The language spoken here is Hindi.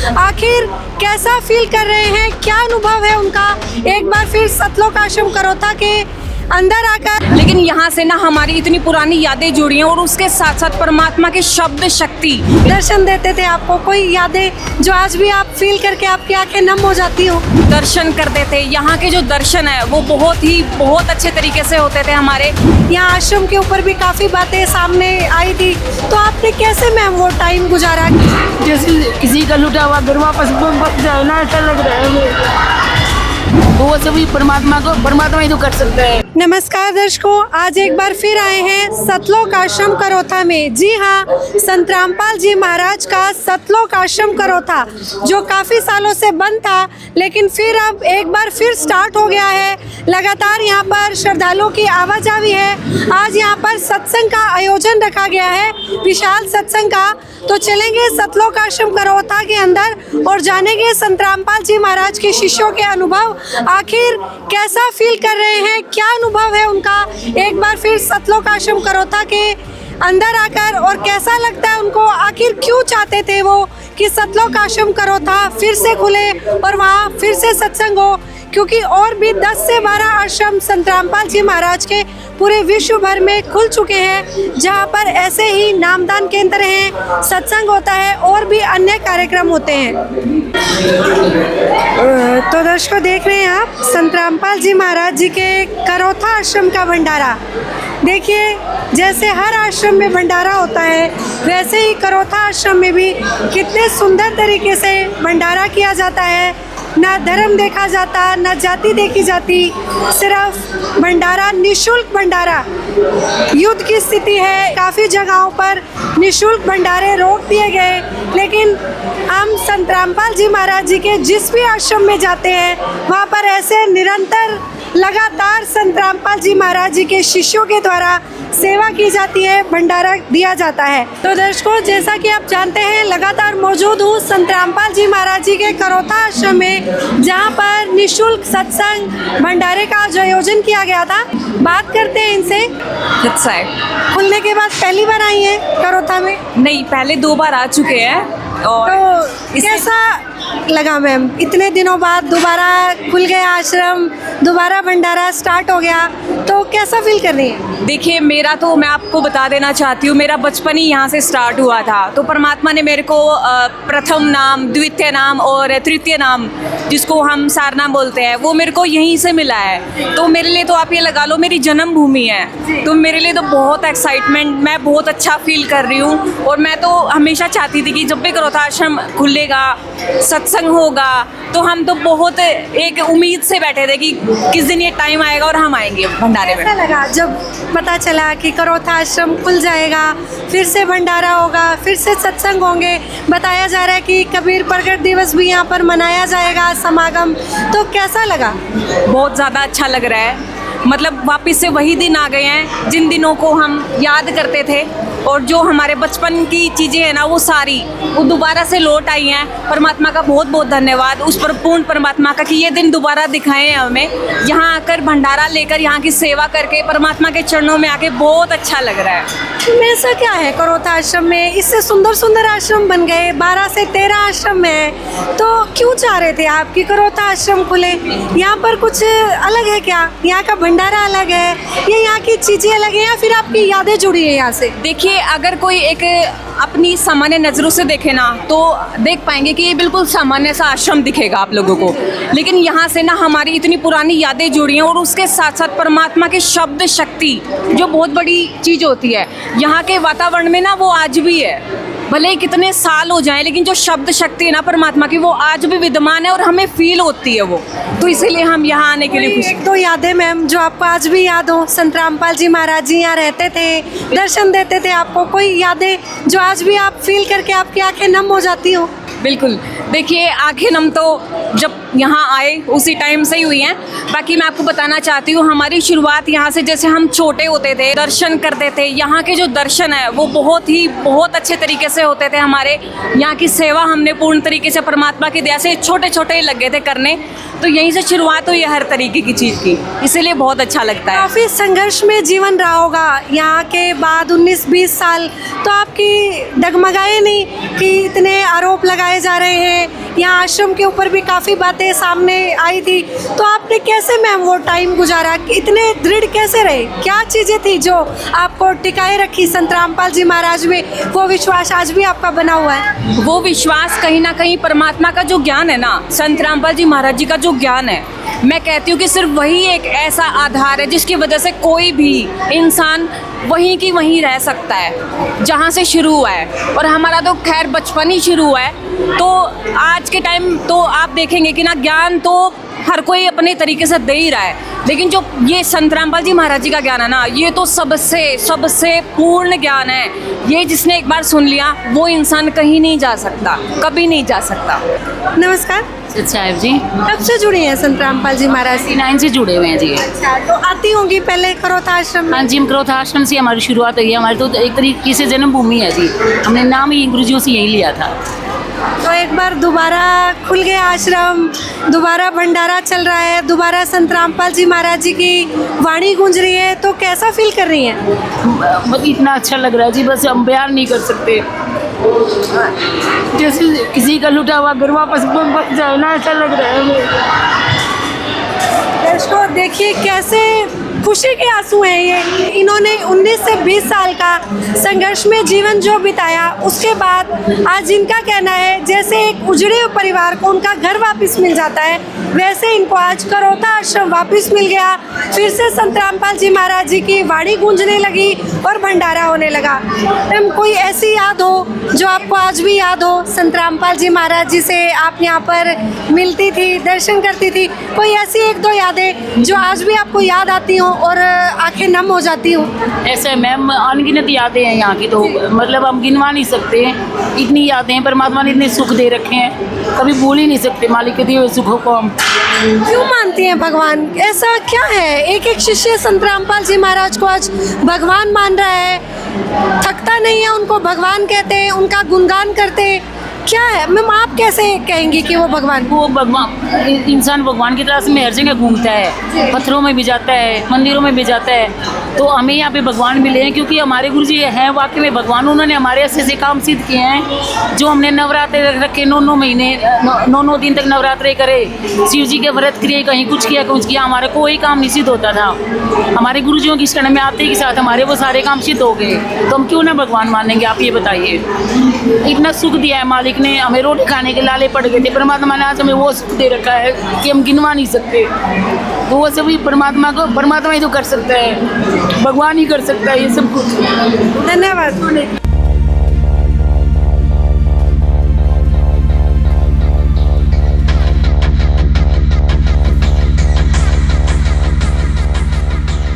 आखिर कैसा फील कर रहे हैं, क्या अनुभव है उनका एक बार फिर सतलोक आश्रम करोथा के अंदर आकर। लेकिन यहाँ से ना हमारी इतनी पुरानी यादें जुड़ी हैं और उसके साथ साथ परमात्मा के शब्द शक्ति दर्शन देते थे आपको, कोई यादें जो आज भी आप फील करके आपकी आंखें नम हो जाती हो। दर्शन करते थे। यहाँ के जो दर्शन है वो बहुत अच्छे तरीके से होते थे हमारे। यहाँ आश्रम के ऊपर भी काफ़ी बातें सामने आई थी, तो आपने कैसे मैम वो टाइम गुजारा? जैसे किसी का लुटा हुआ घर वापस बच जाए ना, ऐसा लग रहा है हमें। वो सभी परमात्मा ही तो कर सकता है। नमस्कार दर्शकों, आज एक बार फिर आए हैं सतलोक आश्रम करोथा में। जी हाँ, संत रामपाल जी महाराज का सतलोक आश्रम करोथा जो काफ़ी सालों से बंद था, लेकिन फिर अब एक बार फिर स्टार्ट हो गया है। लगातार यहाँ पर श्रद्धालुओं की आवाजाही है। आज यहाँ पर सत्संग का आयोजन रखा गया है, विशाल सत्संग का। तो चलेंगे सतलोक आश्रम करोथा के अंदर और जानेंगे संत रामपाल जी महाराज के शिष्यों के अनुभव। आखिर कैसा फील कर रहे हैं, क्या अनुभव है उनका एक बार फिर सतलोक आश्रम करोथा के अंदर आकर, और कैसा लगता है उनको, आखिर क्यों चाहते थे वो कि सतलोक आश्रम करोथा फिर से खुले और वहाँ फिर से सत्संग हो, क्योंकि और भी 10 से 12 आश्रम संत रामपाल जी महाराज के पूरे विश्व भर में खुल चुके हैं, जहाँ पर ऐसे ही नामदान केंद्र हैं, सत्संग होता है और भी अन्य कार्यक्रम होते हैं। तो दर्शकों, देख रहे हैं आप संत रामपाल जी महाराज जी के करोथा आश्रम का भंडारा। देखिए, जैसे हर आश्रम में भंडारा होता है, वैसे ही करोथा आश्रम में भी कितने सुंदर तरीके से भंडारा किया जाता है। ना धर्म देखा जाता, ना जाति देखी जाती, सिर्फ भंडारा, निशुल्क भंडारा। युद्ध की स्थिति है, काफ़ी जगहों पर निशुल्क भंडारे रोक दिए गए, लेकिन हम संत रामपाल जी महाराज जी के जिस भी आश्रम में जाते हैं, वहाँ पर ऐसे निरंतर लगातार संत रामपाल जी महाराज जी के शिष्यों के द्वारा सेवा की जाती है, भंडारा दिया जाता है। तो दर्शकों, जैसा कि आप जानते हैं, लगातार मौजूद हूँ संत रामपाल जी महाराज जी के करोथा आश्रम में, जहाँ पर निशुल्क सत्संग भंडारे का जो आयोजन किया गया था। बात करते हैं इनसे। अच्छा है। खुलने के बाद पहली बार आई हैं करोथा में? नहीं, पहले 2 बार आ चुके हैं। और तो कैसा लगा मैम, इतने दिनों बाद दोबारा खुल गया आश्रम, दोबारा भंडारा स्टार्ट हो गया, तो कैसा फील कर रही है? देखिए, मैं आपको बता देना चाहती हूँ, मेरा बचपन ही यहाँ से स्टार्ट हुआ था। तो परमात्मा ने मेरे को प्रथम नाम, द्वितीय नाम और तृतीय नाम, जिसको हम सारनाम बोलते हैं, वो मेरे को यहीं से मिला है। तो मेरे लिए तो आप ये लगा लो मेरी जन्मभूमि है। तो मेरे लिए तो बहुत एक्साइटमेंट, मैं बहुत अच्छा फील कर रही हूँ। और मैं तो हमेशा चाहती थी कि जब भी करोथा आश्रम खुलेगा, सत्संग होगा, तो हम तो बहुत एक उम्मीद से बैठे थे कि किस दिन ये टाइम आएगा और हम आएंगे भंडारे में। कैसा लगा जब पता चला कि करोथा आश्रम खुल जाएगा, फिर से भंडारा होगा, फिर से सत्संग होंगे? बताया जा रहा है कि कबीर प्रगट दिवस भी यहाँ पर मनाया जाएगा, समागम। तो कैसा लगा? बहुत ज़्यादा अच्छा लग रहा है। मतलब वापस से वही दिन आ गए हैं जिन दिनों को हम याद करते थे, और जो हमारे बचपन की चीज़ें हैं ना, वो सारी वो दोबारा से लौट आई हैं। परमात्मा का बहुत बहुत धन्यवाद उस पर पूर्ण परमात्मा का कि ये दिन दोबारा दिखाए हैं हमें। यहाँ आकर भंडारा लेकर, यहाँ की सेवा करके, परमात्मा के चरणों में आके बहुत अच्छा लग रहा है। ऐसा क्या है करोथा आश्रम में, इससे सुंदर सुंदर आश्रम बन गए, 12 से 13 आश्रम है, तो क्यों चाह रहे थे आप कि करोथा आश्रम खुले? यहाँ पर कुछ अलग है क्या? यहाँ का भंडारा अलग है या यहाँ की चीज़ें अलग है, या फिर आपकी यादें जुड़ी है यहाँ से? देखिए, अगर कोई एक अपनी सामान्य नज़रों से देखे ना, तो देख पाएंगे कि ये बिल्कुल सामान्य सा आश्रम दिखेगा आप लोगों को। लेकिन यहाँ से ना हमारी इतनी पुरानी यादें जुड़ी हैं और उसके साथ साथ परमात्मा के शब्द शक्ति, जो बहुत बड़ी चीज़ होती है यहाँ के वातावरण में ना, वो आज भी है। भले ही कितने साल हो जाएं, लेकिन जो शब्द शक्ति है ना परमात्मा की, वो आज भी विद्यमान है और हमें फील होती है वो। तो इसीलिए हम यहाँ आने के लिए खुश। एक दो यादें मैम जो आपको आज भी याद हो? संत रामपाल जी महाराज जी यहाँ रहते थे, दर्शन देते थे आपको, कोई यादें जो आज भी आप फील करके आपकी आंखें नम हो जाती हो? बिल्कुल। देखिए, आंखें नम तो जब यहाँ आए उसी टाइम से ही हुई हैं। बाकी मैं आपको बताना चाहती हूँ, हमारी शुरुआत यहाँ से, जैसे हम छोटे होते थे दर्शन करते थे, यहाँ के जो दर्शन है वो बहुत अच्छे तरीके से होते थे। हमारे यहाँ की सेवा हमने पूर्ण तरीके से परमात्मा की दया से छोटे छोटे लगे थे करने, तो यहीं से शुरुआत हुई है हर तरीके की चीज़ की, इसीलिए बहुत अच्छा लगता है। काफ़ी संघर्ष में जीवन रहा होगा यहाँ के बाद 19-20 साल, तो आपकी डगमगाए नहीं कि इतने आरोप लगाए जा रहे हैं, यहाँ आश्रम के ऊपर भी काफ़ी बातें सामने आई थी, तो आपने कैसे मैम वो टाइम गुजारा, इतने दृढ़ कैसे रहे, क्या चीज़ें थी जो आपको टिकाए रखी संत रामपाल जी महाराज में, वो विश्वास आज भी आपका बना हुआ है? वो विश्वास कहीं ना कहीं परमात्मा का जो ज्ञान है ना, संत रामपाल जी महाराज जी का जो ज्ञान है, मैं कहती हूँ कि सिर्फ वही एक ऐसा आधार है जिसकी वजह से कोई भी इंसान वहीं की वहीं रह सकता है जहाँ से शुरू हुआ है। और हमारा तो खैर बचपन ही शुरू हुआ है, तो आज के टाइम तो आप देखेंगे कि ना ज्ञान तो हर कोई अपने तरीके से दे ही रहा है, लेकिन जो ये संत रामपाल जी महाराज जी का ज्ञान है ना, ये तो सबसे पूर्ण ज्ञान है। ये जिसने एक बार सुन लिया वो इंसान कहीं नहीं जा सकता, कभी नहीं जा सकता। नमस्कार, साहब जी कब से जुड़ी हैं संत रामपाल जी महाराज जी? 9 से जुड़े हुए हैं जी। अच्छा, तो आती होंगी पहले करोथा आश्रम में? हाँ जी, हम करोथा आश्रम से हमारी शुरुआत हुई है। हमारी तो एक तरीके से जन्मभूमि है जी, हमने नाम ही गुरुजियों से यही लिया था। तो एक बार दोबारा खुल गया आश्रम, दोबारा भंडारा चल रहा है, दोबारा संत रामपाल जी महाराज जी की वाणी गूंज रही है, तो कैसा फील कर रही हैं? बस इतना अच्छा लग रहा है जी, बस हम बयान नहीं कर सकते। जैसे किसी का लुटा हुआ घर वापस बच जाए ना, ऐसा लग रहा है हमें। दर्शकों देखिए कैसे खुशी के आंसू हैं ये। इन्होंने 19 से 20 साल का संघर्ष में जीवन जो बिताया, उसके बाद आज इनका कहना है जैसे एक उजड़े हुए परिवार को उनका घर वापस मिल जाता है, वैसे इनको आज करोथा आश्रम वापस मिल गया। फिर से संत रामपाल जी महाराज जी की वाणी गूंजने लगी और भंडारा होने लगा। मैम, कोई ऐसी याद हो जो आपको आज भी याद हो, संत रामपाल जी महाराज जी से आप यहाँ पर मिलती थी, दर्शन करती थी, कोई ऐसी 1-2 यादें जो आज भी आपको याद आती हो और आंखें नम हो जाती हो? ऐसे मैम अनगिनत यादें हैं यहाँ की, तो मतलब हम गिनवा नहीं सकते, इतनी यादें हैं। परमात्मा ने इतने सुख दे रखे हैं, कभी भूल ही नहीं सकते मालिक के दिए हुए सुखों को हम। क्यों मानती हैं भगवान, ऐसा क्या है? एक एक शिष्य संत रामपाल जी महाराज को आज भगवान मान रहा है, थकता नहीं है, उनको भगवान कहते हैं, उनका गुणगान करते हैं, क्या है मैम? आप कैसे कहेंगी कि वो भगवान? वो भगवान, इंसान भगवान की तरह में हर जगह घूमता है, पत्थरों में भी जाता है, मंदिरों में भी जाता है, तो हमें यहाँ पे भगवान मिले हैं क्योंकि हमारे गुरु जी हैं वाकई में भगवान। उन्होंने हमारे ऐसे काम सिद्ध किए हैं, जो हमने नवरात्रे रखे 9 महीने, 9 दिन तक नवरात्रे करे, शिव जी के व्रत किए, कहीं कुछ किया, हमारा कोई काम नहीं सिद्ध होता था। हमारे गुरु जियों की शरण में आते के साथ हमारे वो सारे काम सिद्ध हो गए, तो हम क्यों ना भगवान मानेंगे? आप ये बताइए। इतना सुख दिया है मालिक ने, हमें रोटी खाने के लाले पड़ गए थे, परमात्मा ने आज हमें वो सुख दे रखा है कि हम गिनवा नहीं सकते। तो वो सभी परमात्मा ही तो कर सकता है, भगवान ही कर सकता है ये सब कुछ। धन्यवाद।